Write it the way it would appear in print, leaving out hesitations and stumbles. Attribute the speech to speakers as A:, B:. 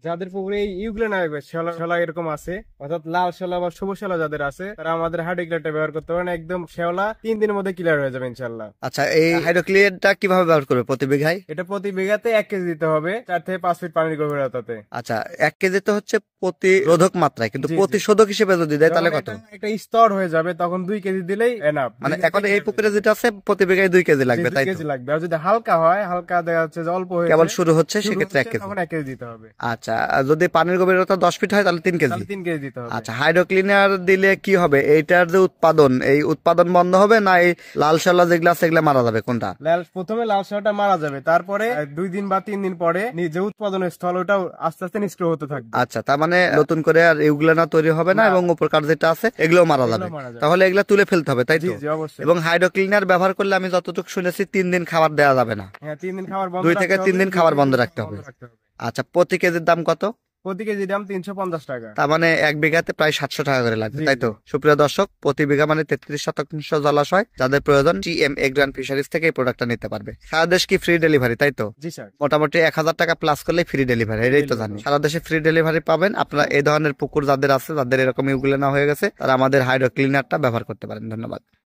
A: যাদের পুকুরে ইউগ্লেনা শ্যাওলা শ্যাওলা এরকম আছে, অর্থাৎ লাল শ্যাওলা বা সবুজ শ্যাওলা যাদের আছে, তারা আমাদের হাইড্রোক্লিয়ারটা ব্যবহার করতে পারেন। একদম শ্যাওলা 3 দিনের মধ্যে ক্লিয়ার হয়ে যাবে ইনশাল্লাহ।
B: আচ্ছা, এই হাইড্রোক্লিয়ারটা কিভাবে ব্যবহার করবে প্রতি বিঘায়?
A: এটা প্রতি বিঘাতে 1 কেজি দিতে হবে, 4 থেকে 5 ফিট পানির গভীরতাতে।
B: আচ্ছা, 1 কেজি তো হচ্ছে প্রতিরোধক মাত্রায়, কিন্তু প্রতিশোধক হিসেবে যদি দেয় তাহলে কত?
A: একটা স্তর হয়ে যাবে, তখন 2 কেজি দিলেই এনাফ।
B: মানে এখন এই পুকুরে যেটা আছে প্রতি বিঘায় 2 কেজি লাগবে, তাই তো?
A: কেজি লাগবে। আর যদি হালকা হয়, হালকা দেখা যাচ্ছে যে অল্প হয়ে
B: কেবল শুরু হচ্ছে, সেক্ষেত্রে 1 কেজি,
A: তখন 1 কেজি দিতে হবে।
B: আচ্ছা, আর যদি পানির গভীরতা 10 ফিট হয় তাহলে 3 কেজি।
A: 3 কেজি দিতে হবে।
B: আচ্ছা, হাইড্রোক্লিনার দিলে কি হবে? এইটার যে উৎপাদন, এই উৎপাদন বন্ধ হবে না এই লাল শ্যাওলা যেগুলো আছে এগুলা মারা যাবে, কোনটা?
A: প্রথমে লাল শ্যাওলাটা মারা যাবে, তারপরে 2 দিন বা 3 দিন পরে যে উৎপাদনের স্থল ওটাও আস্তে আস্তে নিষ্ক্রিয় হতে থাকবে।
B: আচ্ছা, তার মানে নতুন করে আর ইউগ্লেনা তৈরি হবে না, এবং উপরকার যেটা আছে এগুলো মারা যাবে। তাহলে এগুলা তুলে ফেলতে হবে, তাই তো? এবং হাইড্রোক্লিনার ব্যবহার করলে আমি যতটুকু শুনেছি 3 দিন খাবার দেওয়া যাবে না।
A: হ্যাঁ, 3 দিন খাবার বন্ধ,
B: 2 থেকে 3 দিন খাবার বন্ধ রাখতে হবে। আচ্ছা, প্রতি কেজির দাম কত?
A: প্রতি কেজি দাম 350 টাকা।
B: তার মানে 1 বিঘাতে প্রায় 700 টাকা করে লাগবে, তাই তো? সুপ্রিয় দর্শক, প্রতি বিঘা মানে 33 শতাংশ জলাশয়, যাদের প্রয়োজন টিএম এগ্রো অ্যান্ড ফিশারিজ থেকে এই প্রোডাক্টটা নিতে পারবে। সারা দেশ কি ফ্রি ডেলিভারি, তাই তো?
A: জি স্যার।
B: মোটামুটি 1000 টাকা প্লাস করলে ফ্রি ডেলিভারি, এটাই তো জানি। সারা দেশে ফ্রি ডেলিভারি পাবেন। আপনারা এই ধরনের পুকুর যাদের আছে, যাদের এরকম ইউগ্লেনা হয়ে গেছে, তারা আমাদের হাইড্রো ক্লিনারটা ব্যবহার করতে পারেন। ধন্যবাদ।